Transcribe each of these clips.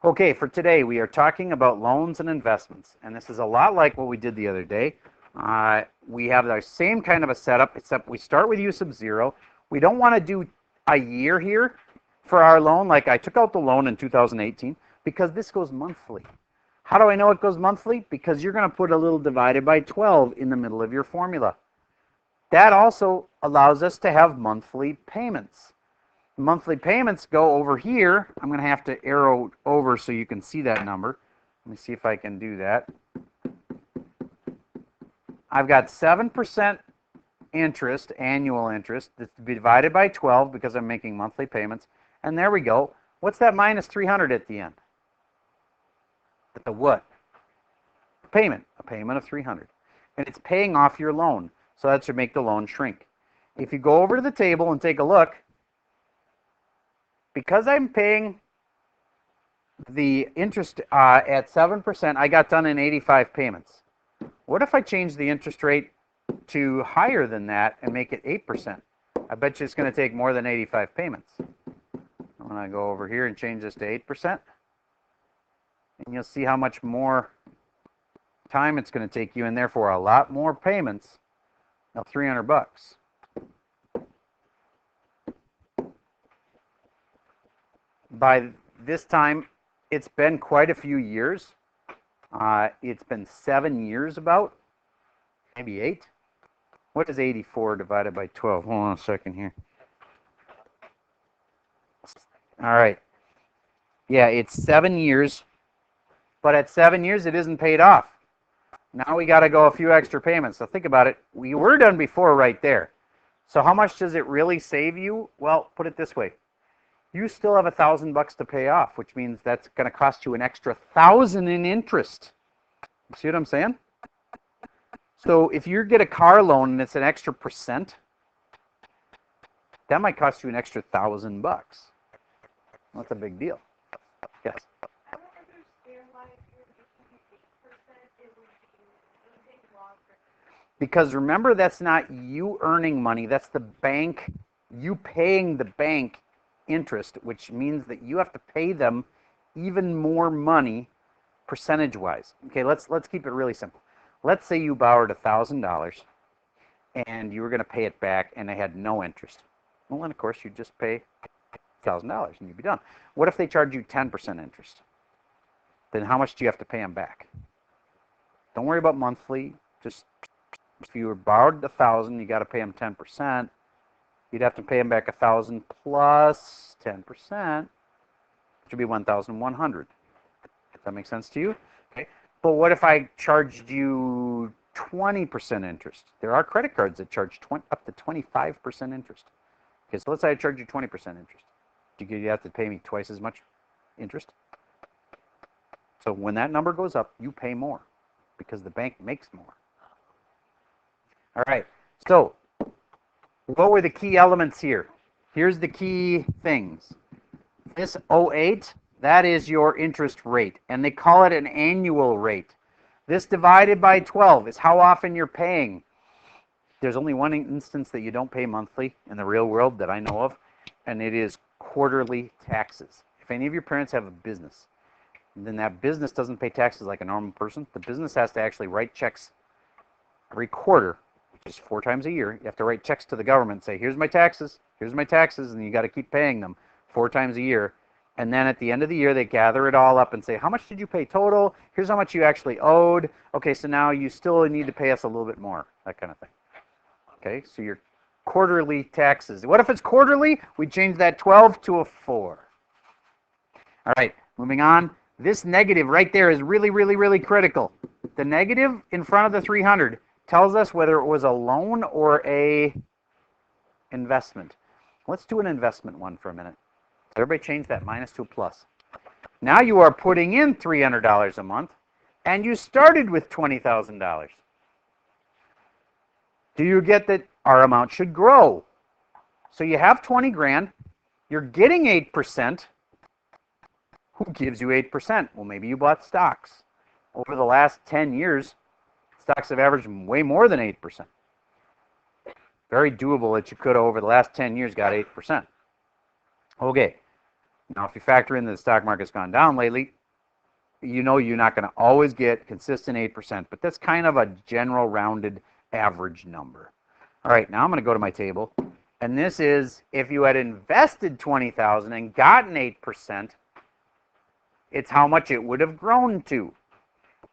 Okay, for today we are talking about loans and investments, and this is a lot like what we did the other day. We have the same kind of a setup, except we start with u sub 0. We don't want to do a year here for our loan, like I took out the loan in 2018, because this goes monthly. How do I know it goes monthly? Because you're going to put a little divided by 12 in the middle of your formula. That also allows us to have monthly payments. Monthly payments go over here. I'm going to have to arrow over so you can see that number. Let me see if I can do that. I've got 7% interest, annual interest, that's divided by 12 because I'm making monthly payments. And there we go. What's that minus 300 at the end? The what? A payment of 300. And it's paying off your loan. So that should make the loan shrink. If you go over to the table and take a look, because I'm paying the interest at 7%, I got done in 85 payments. What if I change the interest rate to higher than that and make it 8%? I bet you it's going to take more than 85 payments. I'm going to go over here and change this to 8%. And you'll see how much more time it's going to take you, and therefore a lot more payments of $300. By this time, it's been quite a few years. It's been 7 years about, maybe 8. What is 84 divided by 12? Hold on a second here. All right. Yeah, it's 7 years, but at 7 years, it isn't paid off. Now we got to go a few extra payments. So think about it. We were done before right there. So how much does it really save you? Well, put it this way. You still have $1,000 to pay off, which means that's going to cost you an extra $1,000 in interest. See what I'm saying? So if you get a car loan and it's an extra percent, that might cost you an extra $1,000. That's a big deal. Yes. Because remember, that's not you earning money. That's the bank, you paying the bank interest, which means that you have to pay them even more money percentage-wise. Okay, let's keep it really simple. Let's say you borrowed $1,000 and you were going to pay it back and they had no interest. Well, then of course you'd just pay $1,000 and you'd be done. What if they charge you 10% interest? Then how much do you have to pay them back? Don't worry about monthly. Just if you were borrowed $1,000, you got to pay them 10%. You'd have to pay them back $1,000 plus 10%, which would be $1,100. Does that make sense to you? Okay. But what if I charged you 20% interest? There are credit cards that charge up to 25% interest. Okay, so let's say I charge you 20% interest. Do you have to pay me twice as much interest? So when that number goes up, you pay more because the bank makes more. All right, so what were the key elements here? Here's the key things. This 0.8, that is your interest rate, and they call it an annual rate. This divided by 12 is how often you're paying. There's only one instance that you don't pay monthly in the real world that I know of, and it is quarterly taxes. If any of your parents have a business, then that business doesn't pay taxes like a normal person. The business has to actually write checks every quarter, which is 4 times a year. You have to write checks to the government and say, here's my taxes, and you got to keep paying them 4 times a year. And then at the end of the year, they gather it all up and say, how much did you pay total? Here's how much you actually owed. Okay, so now you still need to pay us a little bit more, that kind of thing. Okay, so your quarterly taxes. What if it's quarterly? We change that 12 to a 4. All right, moving on. This negative right there is really, really, really critical. The negative in front of the 300 tells us whether it was a loan or a investment. Let's do an investment one for a minute. Everybody change that minus to a plus. Now you are putting in $300 a month, and you started with $20,000. Do you get that our amount should grow? So you have 20 grand, you're getting 8%. Who gives you 8%? Well, maybe you bought stocks. Over the last 10 years, stocks have averaged way more than 8%. Very doable that you could have over the last 10 years got 8%. Okay, Now, if you factor in that the stock market's gone down lately, you know you're not going to always get consistent 8%, but that's kind of a general rounded average number. All right, now I'm going to go to my table, and this is if you had invested $20,000 and gotten 8%, it's how much it would have grown to.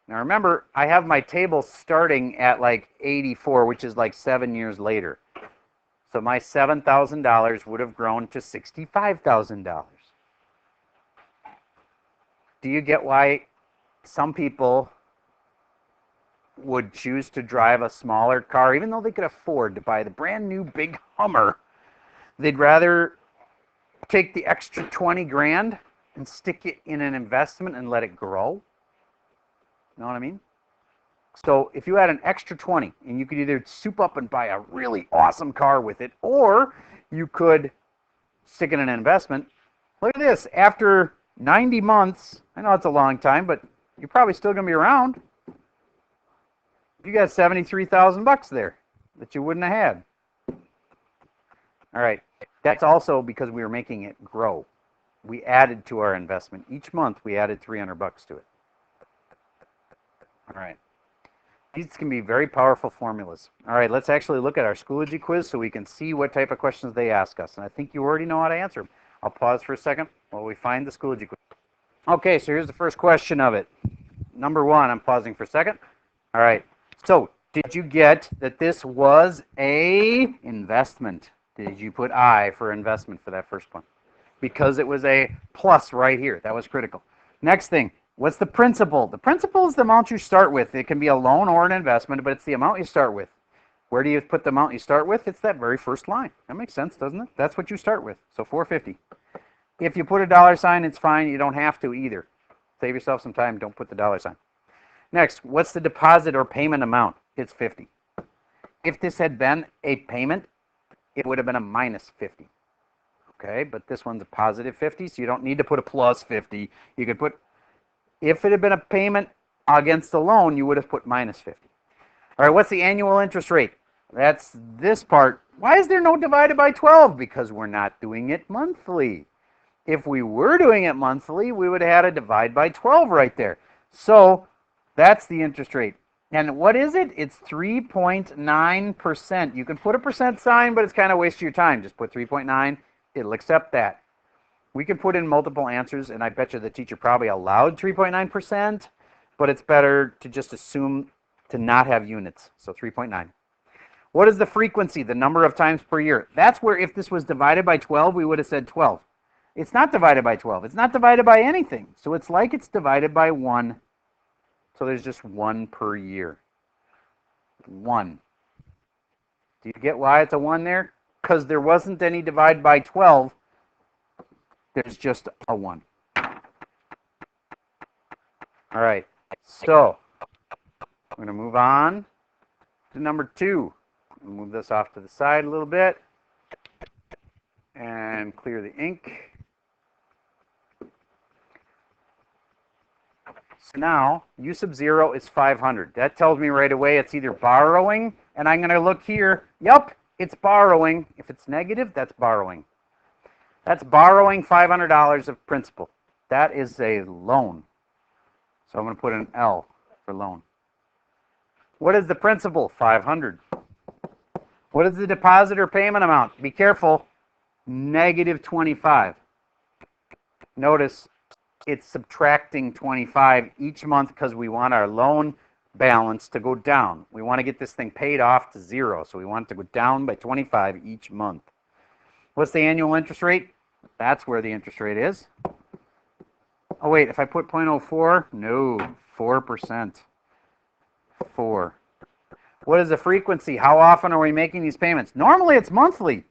Now remember, I have my table starting at like 84, which is like 7 years later. So my $7,000 would have grown to $65,000. Do you get why some people would choose to drive a smaller car, even though they could afford to buy the brand new big Hummer? They'd rather take the extra 20 grand and stick it in an investment and let it grow. You know what I mean? So if you had an extra 20 and you could either soup up and buy a really awesome car with it, or you could stick it in an investment. Look at this. After 90 months, I know it's a long time, but you're probably still going to be around. You got 73,000 bucks there that you wouldn't have had. All right. That's also because we were making it grow. We added to our investment. Each month we added 300 bucks to it. All right. These can be very powerful formulas. All right, let's actually look at our Schoology quiz so we can see what type of questions they ask us. And I think you already know how to answer them. I'll pause for a second while we find the Schoology quiz. Okay, so here's the first question of it. Number 1, I'm pausing for a second. All right, so did you get that this was a investment? Did you put I for investment for that first one? Because it was a plus right here. That was critical. Next thing. What's the principal? The principal is the amount you start with. It can be a loan or an investment, but it's the amount you start with. Where do you put the amount you start with? It's that very first line. That makes sense, doesn't it? That's what you start with. So $450. If you put a dollar sign, it's fine. You don't have to either. Save yourself some time. Don't put the dollar sign. Next, what's the deposit or payment amount? It's 50. If this had been a payment, it would have been a minus 50. Okay, but this one's a positive 50, so you don't need to put a plus 50. You could put, if it had been a payment against the loan, you would have put minus 50. All right, what's the annual interest rate? That's this part. Why is there no divided by 12? Because we're not doing it monthly. If we were doing it monthly, we would have had a divide by 12 right there. So that's the interest rate. And what is it? It's 3.9%. You can put a percent sign, but it's kind of waste of your time. Just put 3.9. It'll accept that. We can put in multiple answers, and I bet you the teacher probably allowed 3.9%, but it's better to just assume to not have units. So 3.9. What is the frequency, the number of times per year? That's where if this was divided by 12, we would have said 12. It's not divided by 12. It's not divided by anything. So it's like it's divided by 1. So there's just 1 per year. 1. Do you get why it's a 1 there? Because there wasn't any divide by 12. There's just a 1. All right. So I'm going to move on to number 2. Move this off to the side a little bit and clear the ink. So now, U sub 0 is 500. That tells me right away it's either borrowing, and I'm going to look here. Yep, it's borrowing. If it's negative, that's borrowing. That's borrowing $500 of principal. That is a loan. So I'm going to put an L for loan. What is the principal? 500. What is the deposit or payment amount? Be careful. Negative 25. Notice it's subtracting 25 each month because we want our loan balance to go down. We want to get this thing paid off to 0, so we want it to go down by 25 each month. What's the annual interest rate? That's where the interest rate is. Oh, wait, if I put 0.04, no, 4%. 4. What is the frequency? How often are we making these payments? Normally it's monthly.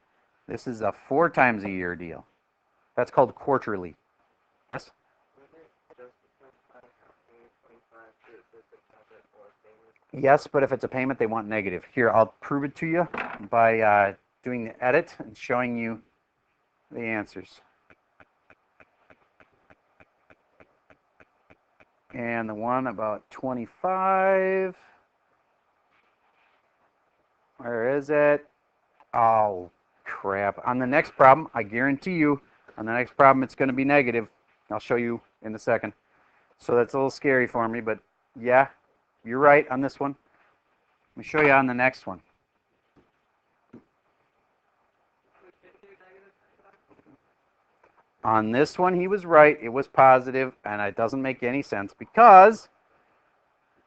This is a 4 times a year deal. That's called quarterly. Yes? Yes, but if it's a payment, they want negative. Here, I'll prove it to you by doing the edit and showing you the answers. And the one about 25. Where is it? Oh, crap. On the next problem, I guarantee you, On the next problem, it's going to be negative. I'll show you in a second. So that's a little scary for me, but yeah, you're right on this one. Let me show you on the next one. On this one, he was right. It was positive, and it doesn't make any sense because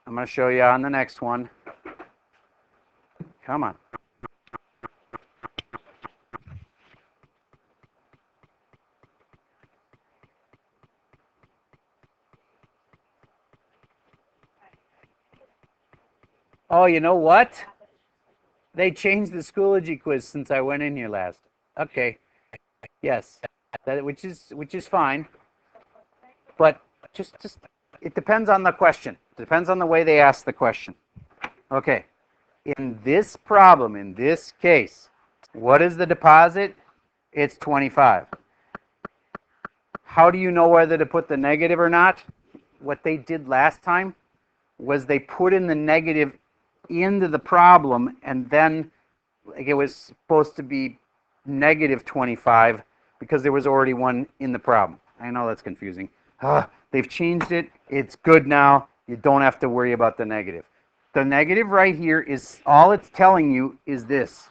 I'm going to show you on the next one. Come on. Oh, you know what? They changed the Schoology quiz since I went in here last. Okay. Yes. Which is fine. But just it depends on the question. It depends on the way they ask the question. Okay. In this problem, in this case, what is the deposit? It's 25. How do you know whether to put the negative or not? What they did last time was they put in the negative into the problem, and then like, it was supposed to be negative 25 because there was already one in the problem. I know that's confusing. They've changed it. It's good now. You don't have to worry about the negative. The negative right here is all it's telling you is this.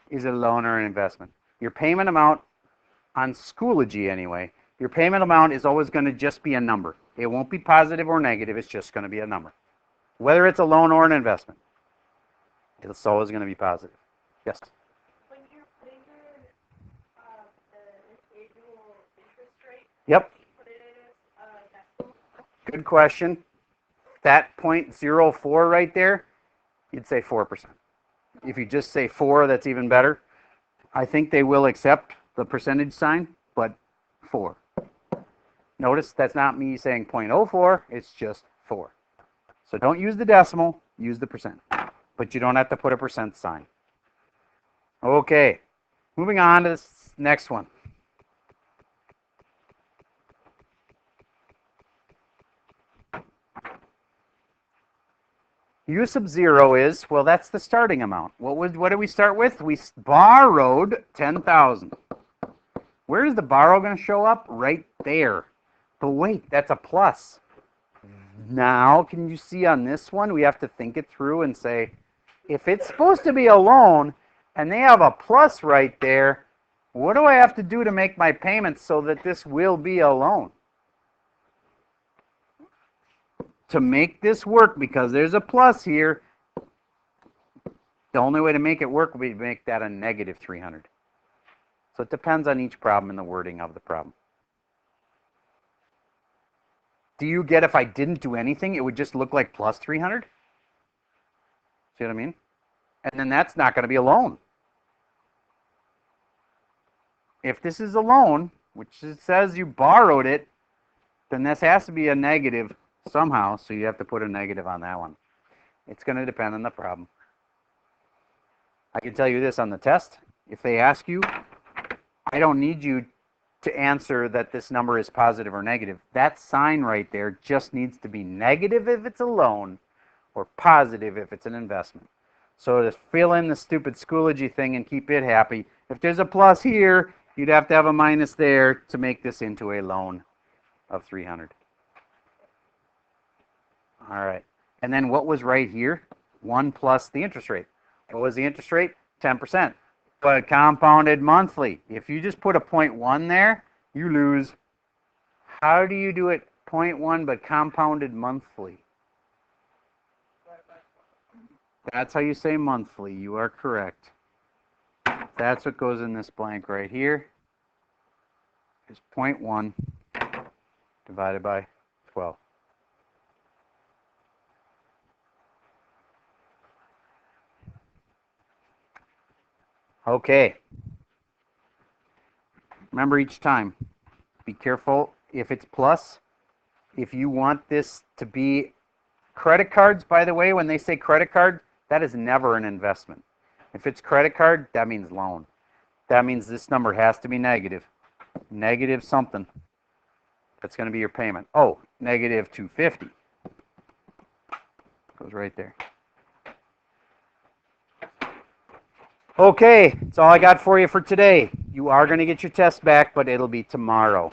Is it a loan or an investment? Your payment amount on Schoology anyway, your payment amount is always going to just be a number. It won't be positive or negative. It's just going to be a number. Whether it's a loan or an investment, it's always going to be positive. Yes? When you're putting the annual interest rate, Yep. you put it in as decimal? Good question. That 0.04 right there, you'd say 4%. If you just say 4, that's even better. I think they will accept the percentage sign, but 4. Notice that's not me saying 0.04, it's just 4. So don't use the decimal, use the percent. But you don't have to put a percent sign. Okay, moving on to this next one. U sub 0 is, well, that's the starting amount. What did we start with? We borrowed 10,000. Where is the borrow going to show up? Right there. But wait, that's a plus. Now, can you see on this one, we have to think it through and say, if it's supposed to be a loan and they have a plus right there, what do I have to do to make my payments so that this will be a loan? To make this work, because there's a plus here, the only way to make it work would be to make that a negative 300. So it depends on each problem and the wording of the problem. Do you get if I didn't do anything, it would just look like plus 300? See what I mean? And then that's not going to be a loan. If this is a loan, which it says you borrowed it, then this has to be a negative somehow, so you have to put a negative on that one. It's going to depend on the problem. I can tell you this on the test. If they ask you, I don't need you to answer that this number is positive or negative. That sign right there just needs to be negative if it's a loan or positive if it's an investment. So to fill in the stupid Schoology thing and keep it happy, if there's a plus here, you'd have to have a minus there to make this into a loan of 300. All right. And then what was right here? 1 plus the interest rate. What was the interest rate? 10%. But compounded monthly. If you just put a 0.1 there, you lose. How do you do it 0.1 but compounded monthly? That's how you say monthly. You are correct. That's what goes in this blank right here. Is 0.1 divided by 12. Okay. Remember each time, be careful if it's plus. If you want this to be credit cards, by the way, when they say credit card, that is never an investment. If it's credit card, that means loan. That means this number has to be negative. Negative something. That's going to be your payment. Oh, negative 250. Goes right there. Okay, that's all I got for you for today. You are going to get your test back, but it'll be tomorrow.